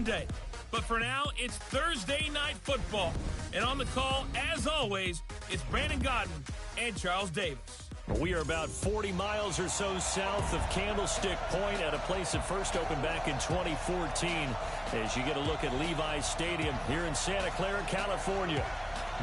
Monday. But for now, it's Thursday Night Football. And on the call, as always, it's Brandon Godden and Charles Davis. We are about 40 miles or so south of Candlestick Point at a place that first opened back in 2014 as you get a look at Levi's Stadium here in Santa Clara, California.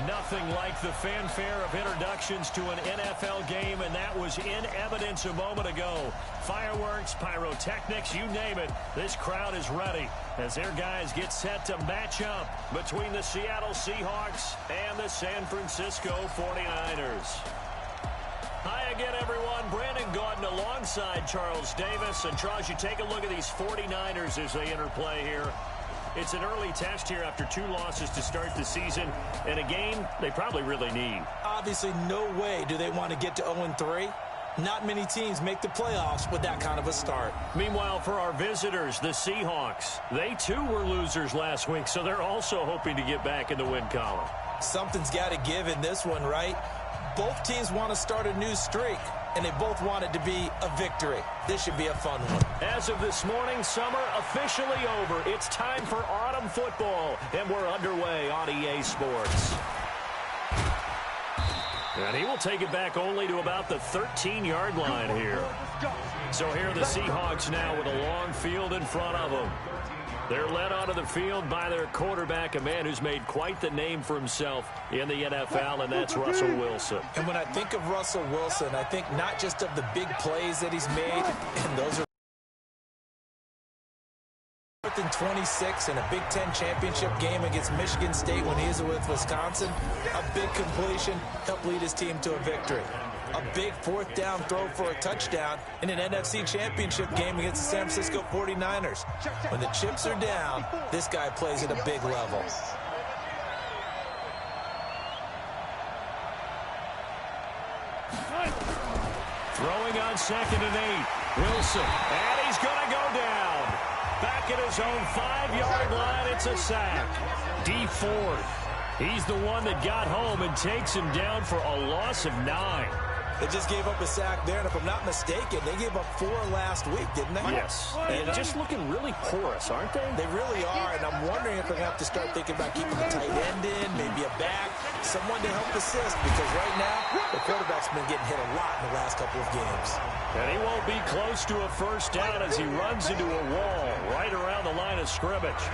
Nothing like the fanfare of introductions to an NFL game, and that was in evidence a moment ago. Fireworks, pyrotechnics, you name it. This crowd is ready as their guys get set to match up between the Seattle Seahawks and the San Francisco 49ers. Hi again, everyone. Brandon Gaudin alongside Charles Davis. And, Charles, you take a look at these 49ers as they interplay here. It's an early test here after 2 losses to start the season, and a game they probably really need. Obviously, no way do they want to get to 0-3. Not many teams make the playoffs with that kind of a start. Meanwhile, for our visitors, the Seahawks, they too were losers last week, so they're also hoping to get back in the win column. Something's got to give in this one, right? Both teams want to start a new streak, and they both want it to be a victory. This should be a fun one. As of this morning, summer officially over. It's time for autumn football, and we're underway on EA Sports. And he will take it back only to about the 13-yard line here. So here are the Seahawks now with a long field in front of them. They're led onto the field by their quarterback, a man who's made quite the name for himself in the NFL, and that's Russell Wilson. And when I think of Russell Wilson, I think not just of the big plays that he's made, and those are 4th and 26 in a Big Ten championship game against Michigan State when he is with Wisconsin. A big completion helped lead his team to a victory. A big 4th down throw for a touchdown in an NFC championship game against the San Francisco 49ers. When the chips are down, this guy plays at a big level. Throwing on 2nd and 8. Wilson, and he's going to go down. Back at his own 5-yard line, it's a sack. D Ford, he's the one that got home and takes him down for a loss of 9. They just gave up a sack there, and if I'm not mistaken, they gave up 4 last week, didn't they? Yes, and just looking really porous, aren't they? They really are, and I'm wondering if they're going to have to start thinking about keeping the tight end in, maybe a back, someone to help assist, because right now, the quarterback's been getting hit a lot in the last couple of games. And he won't be close to a first down as he runs into a wall right around the line of scrimmage.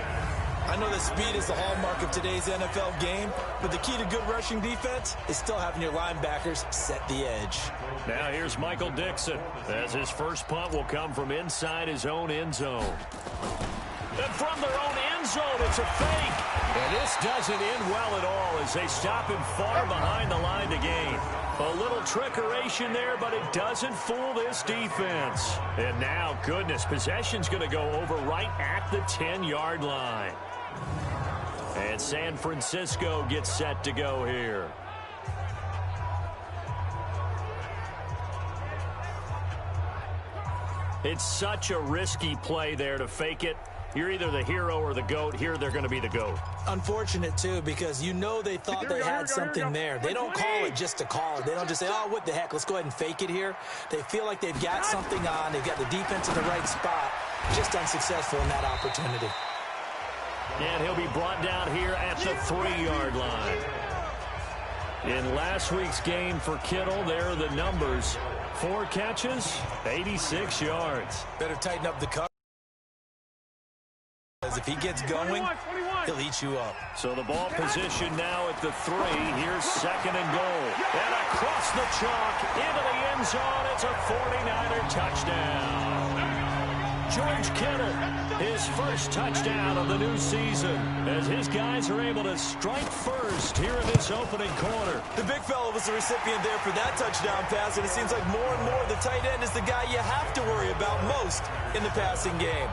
I know that speed is the hallmark of today's NFL game, but the key to good rushing defense is still having your linebackers set the edge. Now here's Michael Dixon as his first punt will come from inside his own end zone. And from their own end zone, it's a fake. And this doesn't end well at all as they stop him far behind the line to gain. A little trickeration there, but it doesn't fool this defense. And now, goodness, possession's going to go over right at the 10-yard line. And San Francisco gets set to go here. It's such a risky play there to fake it. You're either the hero or the GOAT. Here, they're going to be the GOAT. Unfortunate, too, because you know they thought they had something there. They don't call it just to call it. They don't just say, oh, what the heck, let's go ahead and fake it here. They feel like they've got something on. They've got the defense in the right spot. Just unsuccessful in that opportunity. And he'll be brought down here at the 3-yard line. In last week's game for Kittle, there are the numbers. 4 catches, 86 yards. Better tighten up the cover. As if he gets going, he'll eat you up. So the ball position now at the 3. Here's 2nd and goal. And across the chalk into the end zone. It's a 49er touchdown. George Kittle, his first touchdown of the new season, as his guys are able to strike first here in this opening quarter. The big fella was the recipient there for that touchdown pass, and it seems like more and more the tight end is the guy you have to worry about most in the passing game.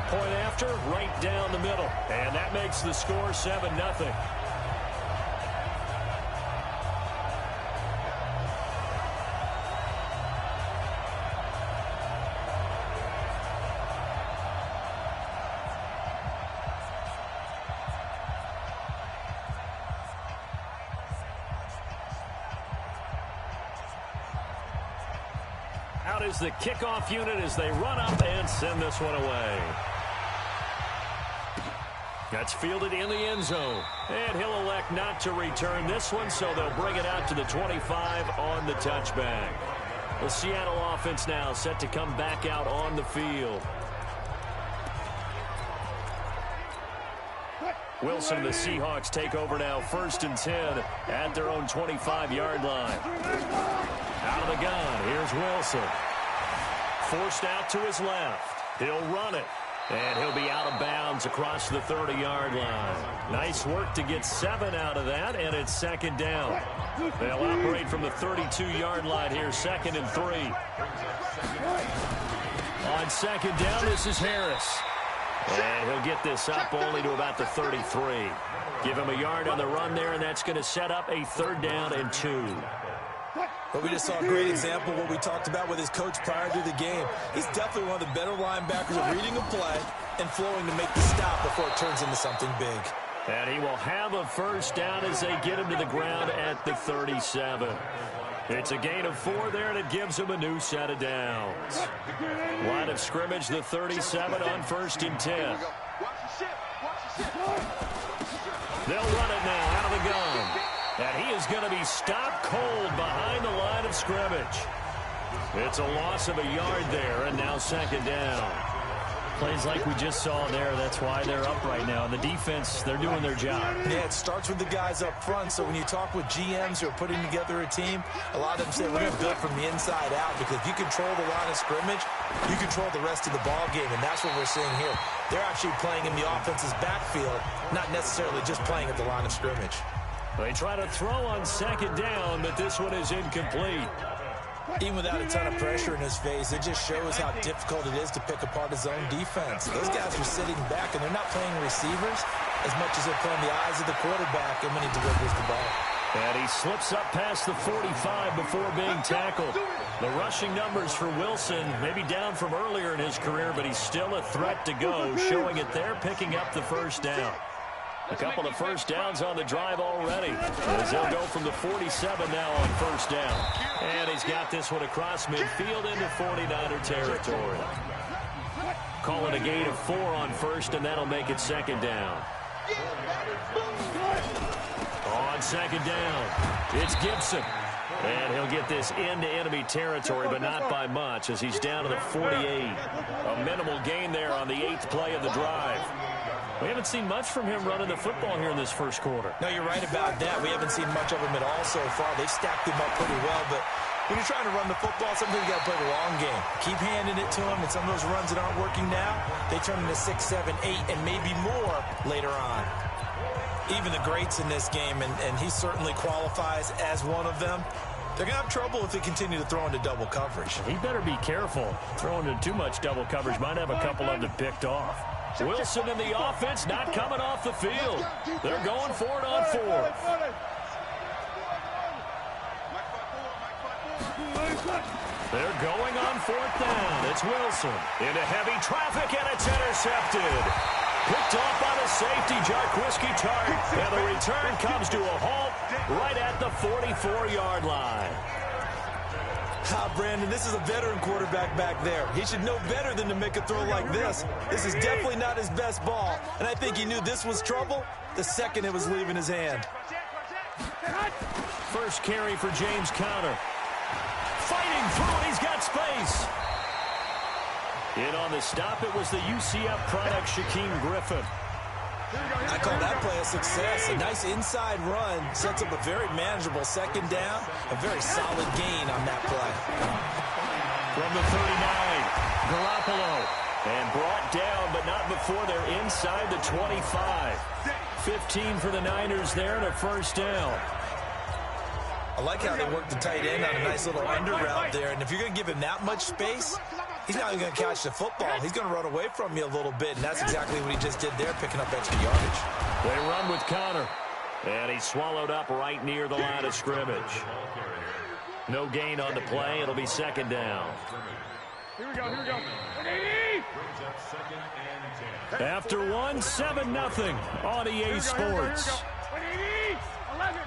Point after, right down the middle. And that makes the score 7-0. Out is the kickoff unit as they run up and send this one away. That's fielded in the end zone. And he'll elect not to return this one, so they'll bring it out to the 25 on the touchback. The Seattle offense now set to come back out on the field. Wilson and the Seahawks take over now, 1st and 10 at their own 25-yard line. Out of the gun, here's Wilson. Forced out to his left. He'll run it. And he'll be out of bounds across the 30-yard line. Nice work to get 7 out of that, and it's 2nd down. They'll operate from the 32-yard line here, 2nd and 3. On 2nd down, this is Harris. And he'll get this up only to about the 33. Give him a yard on the run there, and that's going to set up a 3rd down and 2. But we just saw a great example of what we talked about with his coach prior to the game. He's definitely one of the better linebackers at reading a play and flowing to make the stop before it turns into something big. And he will have a 1st down as they get him to the ground at the 37. It's a gain of 4 there, and it gives him a new set of downs. Line of scrimmage, the 37 on 1st and 10. They'll run it now out of the gun. And he is going to be stopped cold behind the line of scrimmage. It's a loss of a yard there, and now 2nd down. Plays like we just saw there, that's why they're up right now. And the defense, they're doing their job. Yeah, it starts with the guys up front. So when you talk with GMs who are putting together a team, a lot of them say we're going to build from the inside out, because if you control the line of scrimmage, you control the rest of the ball game, and that's what we're seeing here. They're actually playing in the offense's backfield, not necessarily just playing at the line of scrimmage. They try to throw on 2nd down, but this one is incomplete. Even without a ton of pressure in his face, it just shows how difficult it is to pick apart his own defense. Those guys are sitting back, and they're not playing receivers as much as they're playing the eyes of the quarterback and when he delivers the ball. And he slips up past the 45 before being tackled. The rushing numbers for Wilson may be down from earlier in his career, but he's still a threat to go, showing it there, picking up the 1st down. A couple of 1st downs on the drive already, as they'll go from the 47 now on 1st down. And he's got this one across midfield into 49er territory. Call it a gain of 4 on 1st, and that'll make it 2nd down. On 2nd down, it's Gibson. And he'll get this into enemy territory, but not by much, as he's down to the 48. A minimal gain there on the 8th play of the drive. We haven't seen much from him running the football here in this 1st quarter. No, you're right about that. We haven't seen much of him at all so far. They've stacked him up pretty well, but when you're trying to run the football, sometimes you got to play the long game. Keep handing it to him, and some of those runs that aren't working now, they turn into 6, 7, 8, and maybe more later on. Even the greats in this game, and he certainly qualifies as one of them, they're going to have trouble if they continue to throw into double coverage. He better be careful. Throwing into too much double coverage might have a couple of them picked off. Wilson and the offense not coming off the field. They're going for it on 4th. They're going on 4th down. It's Wilson into heavy traffic, and it's intercepted. Picked off by the safety, Jarquiski Tart. And the return comes to a halt right at the 44-yard line. Brandon, this is a veteran quarterback back there. He should know better than to make a throw like this. This is definitely not his best ball, and I think he knew this was trouble the second it was leaving his hand. First carry for James Conner. Fighting through it, he's got space. In on the stop, it was the UCF product, Shaquem Griffin. I call that play a success. A nice inside run sets up a very manageable 2nd down. A very solid gain on that play. From the 39, Garoppolo. And brought down, but not before they're inside the 25. 15 for the Niners there and a 1st down. I like how they worked the tight end on a nice little under route there. And if you're going to give him that much space, he's not even going to catch the football. He's going to run away from you a little bit, and that's exactly what he just did there, picking up extra yardage. They run with Conner, and he's swallowed up right near the line of scrimmage. No gain on the play. It'll be 2nd down. Here we go. After 1, 7-0 on EA Sports. 11.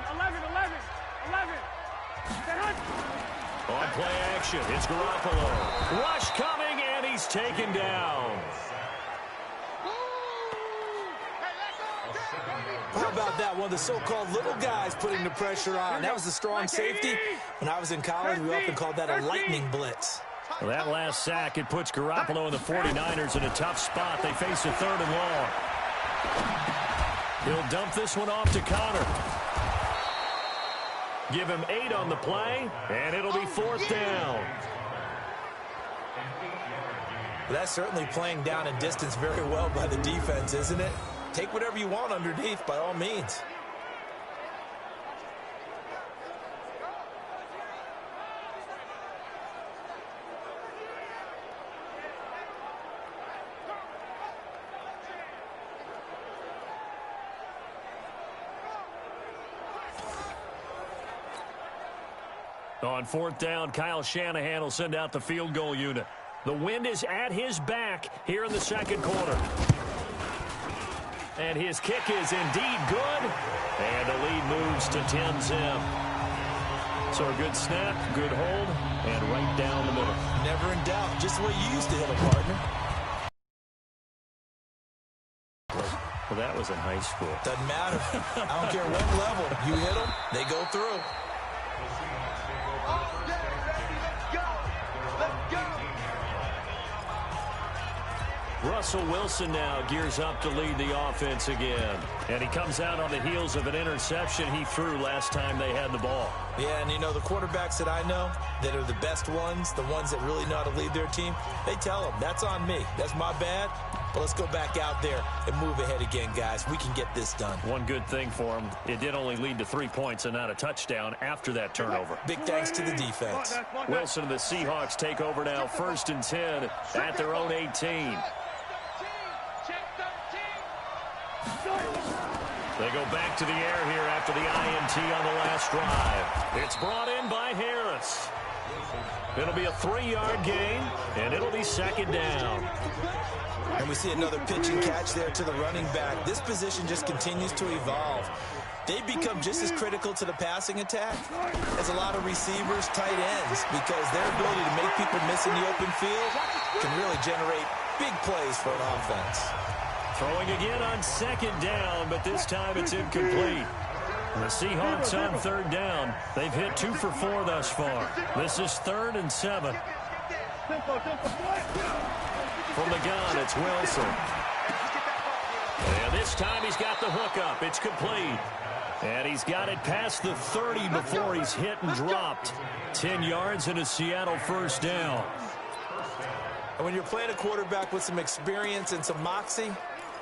On play action, it's Garoppolo. Rush coming, and he's taken down. How about that? One of the so-called little guys putting the pressure on. That was a strong safety. When I was in college, we often called that a lightning blitz. Well, that last sack, it puts Garoppolo and the 49ers in a tough spot. They face a 3rd and long. He'll dump this one off to Connor. Give him 8 on the play, and it'll be 4th down. That's certainly playing down and distance very well by the defense, isn't it? Take whatever you want underneath, by all means. On 4th down, Kyle Shanahan will send out the field goal unit. The wind is at his back here in the 2nd quarter. And his kick is indeed good. And the lead moves to 10-zip. So a good snap, good hold, and right down the middle. Never in doubt. Just the way you used to hit a partner. Well, that was in high school. Doesn't matter. I don't care what level. You hit them, they go through. Russell Wilson now gears up to lead the offense again. And he comes out on the heels of an interception he threw last time they had the ball. Yeah, and you know, the quarterbacks that I know that are the best ones, the ones that really know how to lead their team, they tell them, that's on me. That's my bad. But let's go back out there and move ahead again, guys. We can get this done. One good thing for him, it did only lead to 3 points and not a touchdown after that turnover. Big thanks to the defense. Wilson and the Seahawks take over now, 1st and 10 at their own 18. They go back to the air here after the INT on the last drive. It's brought in by Harris. It'll be a 3-yard gain, and it'll be 2nd down. And we see another pitch and catch there to the running back. This position just continues to evolve. They become just as critical to the passing attack as a lot of receivers, tight ends, because their ability to make people miss in the open field can really generate big plays for an offense. Throwing again on 2nd down, but this time it's incomplete. The Seahawks on 3rd down. They've hit 2 for 4 thus far. This is 3rd and 7. From the gun, it's Wilson. And this time he's got the hookup. It's complete. And he's got it past the 30 before he's hit and dropped. 10 yards and a Seattle 1st down. And when you're playing a quarterback with some experience and some moxie,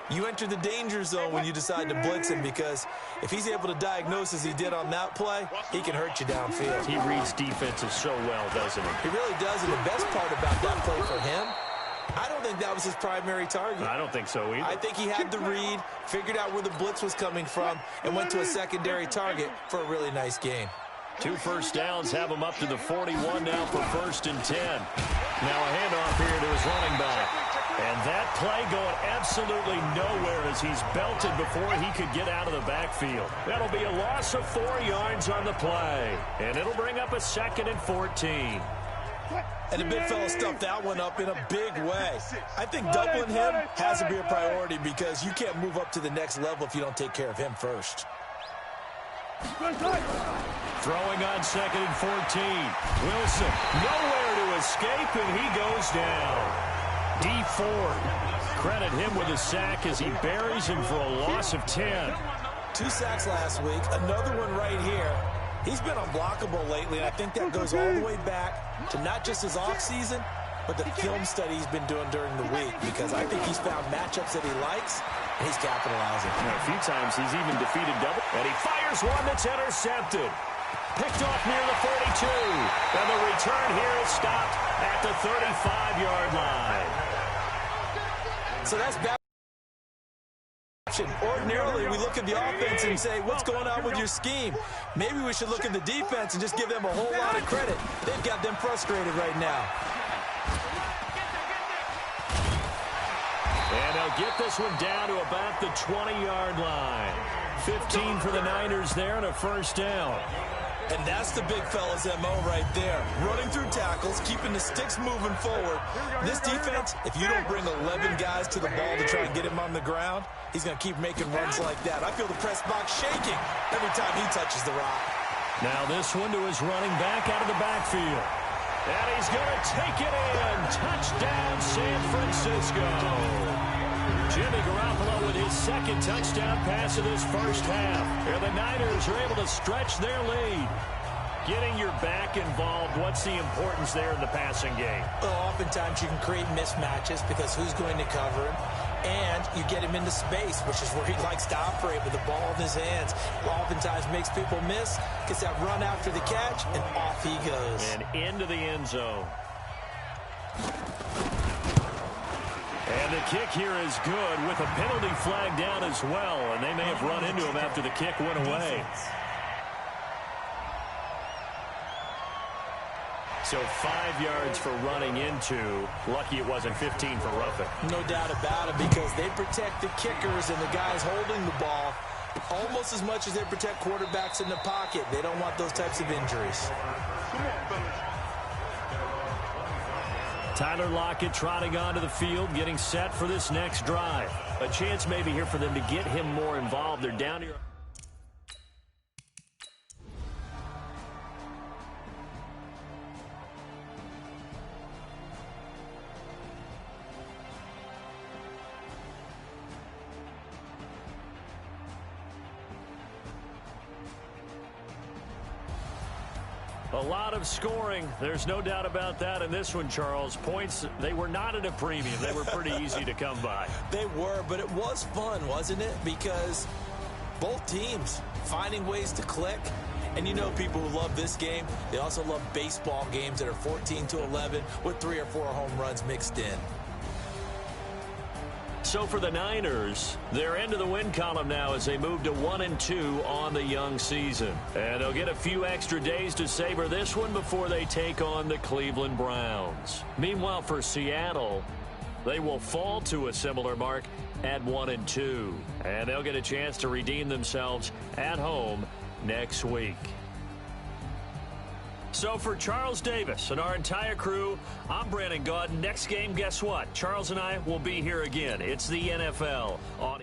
you enter the danger zone when you decide to blitz him, because if he's able to diagnose as he did on that play, he can hurt you downfield. He reads defenses so well, doesn't he? He really does, and the best part about that play for him, I don't think that was his primary target. I don't think so either. I think he had the read, figured out where the blitz was coming from, and went to a secondary target for a really nice gain. 2 first downs have him up to the 41 now for 1st and 10. Now a handoff here to his running back. And that play going absolutely nowhere as he's belted before he could get out of the backfield. That'll be a loss of 4 yards on the play. And it'll bring up a 2nd and 14. And the big fella stuffed that one up in a big way. I think doubling him has to be a priority, because you can't move up to the next level if you don't take care of him first. Throwing on 2nd and 14. Wilson nowhere to escape, and he goes down. D. Ford, credit him with a sack as he buries him for a loss of 10. 2 sacks last week, another one right here. He's been unblockable lately, and I think that goes all the way back to not just his offseason, but the film study he's been doing during the week, because I think he's found matchups that he likes, and he's capitalizing. A few times he's even defeated double, and he fires one that's intercepted. Picked off near the 42, and the return here is stopped at the 35-yard line. So that's bad. Ordinarily, we look at the offense and say, what's going on with your scheme? Maybe we should look at the defense and just give them a whole lot of credit. They've got them frustrated right now. And they'll get this one down to about the 20-yard line. 15 for the Niners there and a 1st down. And that's the big fella's MO right there. Running through tackles, keeping the sticks moving forward. This defense, if you don't bring 11 guys to the ball to try and get him on the ground, he's going to keep making runs like that. I feel the press box shaking every time he touches the rock. Now this one to his running back out of the backfield. And he's going to take it in. Touchdown, San Francisco. Jimmy Garoppolo with his second touchdown pass of this first half. And the Niners are able to stretch their lead. Getting your back involved, what's the importance there in the passing game? Well, oftentimes you can create mismatches because who's going to cover him? And you get him into space, which is where he likes to operate with the ball in his hands. Oftentimes makes people miss, gets that run after the catch, and off he goes. And into the end zone. And the kick here is good with a penalty flag down as well. And they may have run into him after the kick went away. So 5 yards for running into. Lucky it wasn't 15 for roughing. No doubt about it, because they protect the kickers and the guys holding the ball almost as much as they protect quarterbacks in the pocket. They don't want those types of injuries. Tyler Lockett trotting onto the field, getting set for this next drive. A chance maybe here for them to get him more involved. They're down here. A lot of scoring. There's no doubt about that in this one, Charles. Points, they were not at a premium. They were pretty easy to come by. They were, but it was fun, wasn't it? Because both teams finding ways to click. And you know people who love this game, they also love baseball games that are 14-11 with 3 or 4 home runs mixed in. So for the Niners, they're into the win column now as they move to 1-2 on the young season. And they'll get a few extra days to savor this one before they take on the Cleveland Browns. Meanwhile, for Seattle, they will fall to a similar mark at 1-2. And they'll get a chance to redeem themselves at home next week. So for Charles Davis and our entire crew, I'm Brandon Gaudin. Next game, guess what? Charles and I will be here again. It's the NFL on